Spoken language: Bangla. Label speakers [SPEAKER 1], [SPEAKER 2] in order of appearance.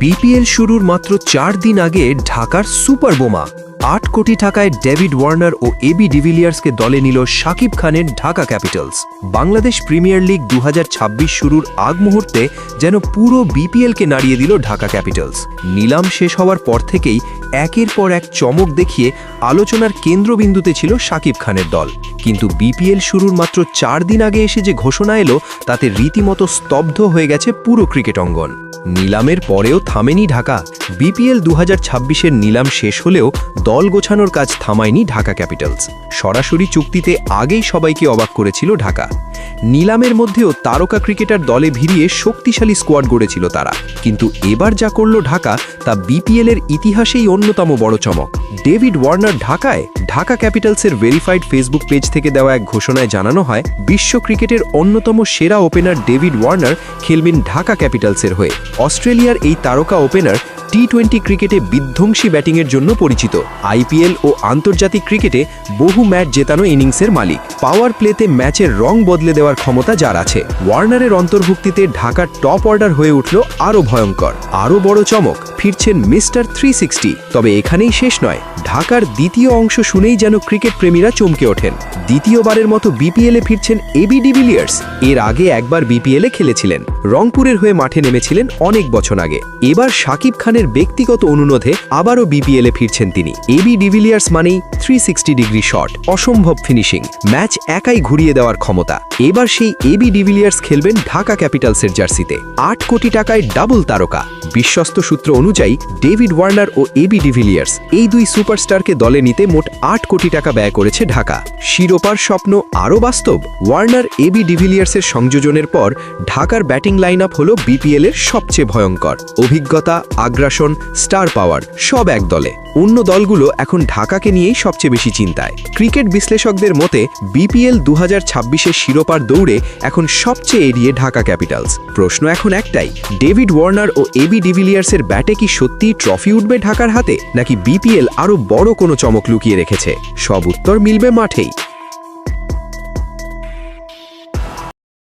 [SPEAKER 1] বিপিএল শুরুর মাত্র ৪ দিন আগে ঢাকার সুপার বোমা ৮ কোটি টাকায় ডেভিড ওয়ার্নার ও এবি ডিভিলিয়ার্সকে দলে নিল শাকিব খানের Dhaka Capitals. Bangladesh premier league ২০২৬ শুরুর আগ মুহূর্তে যেন পুরো বিপিএলকে নাড়িয়ে দিল ঢাকা ক্যাপিটালস। নিলাম শেষ হওয়ার পর থেকেই একের পর এক চমক দেখিয়ে আলোচনার কেন্দ্রবিন্দুতে ছিল শাকিব খানের দল। কিন্তু বিপিএল শুরুর মাত্র ৪ দিন আগে এসে যে ঘোষণা এলো তাতে রীতিমতো স্তব্ধ হয়ে গেছে পুরো ক্রিকেট অঙ্গন। নিলামের পরেও থামেনি ঢাকা। বিপিএল ২০২৬-এর নিলাম শেষ হলেও দল গোছানোর কাজ থামায়নি ঢাকা ক্যাপিটালস। সরাসরি চুক্তিতে আগেই সবাইকে অবাক করেছিল ঢাকা। নিলামের মধ্যেও তারকা ক্রিকেটার দলে ভিড়িয়ে শক্তিশালী স্কোয়াড গড়েছিল তারা। কিন্তু এবার যা করল ঢাকা তা বিপিএলের ইতিহাসেই অন্যতম বড় চমক। ডেভিড ওয়ার্নার ঢাকায়। ঢাকা ক্যাপিটালসের ভেরিফাইড ফেসবুক পেজ থেকে দেওয়া এক ঘোষণায় জানানো হয়, বিশ্ব ক্রিকেটের অন্যতম সেরা ওপেনার ডেভিড ওয়ার্নার খেলবেন ঢাকা ক্যাপিটালসের হয়ে। অস্ট্রেলিয়ার এই তারকা ওপেনার টি-20 ক্রিকেটে বিধ্বংসী ব্যাটিংয়ের জন্য পরিচিত। আইপিএল ও আন্তর্জাতিক ক্রিকেটে বহু ম্যাচ জেতানো ইনিংসের মালিক। পাওয়ার প্লেতে ম্যাচের রং বদলে দেওয়ার ক্ষমতা যার আছে। ওয়ার্নারের অন্তর্ভুক্তিতে ঢাকার টপ অর্ডার হয়ে উঠল আরও ভয়ঙ্কর। আরও বড় চমক, ফিরছেন মিস্টার 360। তবে এখানেই শেষ নয়, ঢাকার দ্বিতীয় অংশ শুনেই যেন ক্রিকেট প্রেমীরা চমকে ওঠেন। দ্বিতীয়বারের মতো বিপিএলে ফিরছেন এবি ডিভিলিয়ার্স। এর আগে একবার বিপিএলে খেলেছিলেন, রংপুরের হয়ে মাঠে নেমেছিলেন অনেক বছর আগে। এবার শাকিব খানের ব্যক্তিগত অনুরোধে আবারও বিপিএলে ফিরছেন তিনি। এবি ডিভিলিয়ার্স মানেই 360 ডিগ্রি শট, অসম্ভব ফিনিশিং, ম্যাচ একাই ঘুরিয়ে দেওয়ার ক্ষমতা। এবার সেই এবি ডিভিলিয়ার্স খেলবেন ঢাকা ক্যাপিটালসের জার্সিতে। ৮ কোটি টাকায় ডাবল তারকা। বিশ্বস্ত সূত্র অনুযায়ী ডেভিড ওয়ার্নার ও এবি ডিভিলিয়ার্স এই দুই সুপারস্টারকে দলে নিতে মোট ৮ কোটি টাকা ব্যয় করেছে ঢাকা। শিরোপার স্বপ্ন আরও বাস্তব। ওয়ার্নার এবি ডিভিলিয়ার্সের সংযোজনের পর ঢাকার ব্যাটিং লাইন আপ হল বিপিএলের সবচেয়ে ভয়ঙ্কর। অভিজ্ঞতা, আগ্রাসন, স্টার পাওয়ার সব এক দলে। অন্য দলগুলো এখন ঢাকাকে নিয়েই সবচেয়ে বেশি চিন্তায়। ক্রিকেট বিশ্লেষকদের মতে বিপিএল ২০২৬-এর শিরোপার দৌড়ে এখন সবচেয়ে এড়িয়ে ঢাকা ক্যাপিটালস। প্রশ্ন এখন একটাই, ডেভিড ওয়ার্নার ও এবি ডিভিলিয়ার্সের ব্যাটে কি সত্যিই ট্রফি উঠবে ঢাকার হাতে, নাকি বিপিএল আরও বড় কোনো চমক লুকিয়ে রেখেছে? সব উত্তর মিলবে মাঠেই।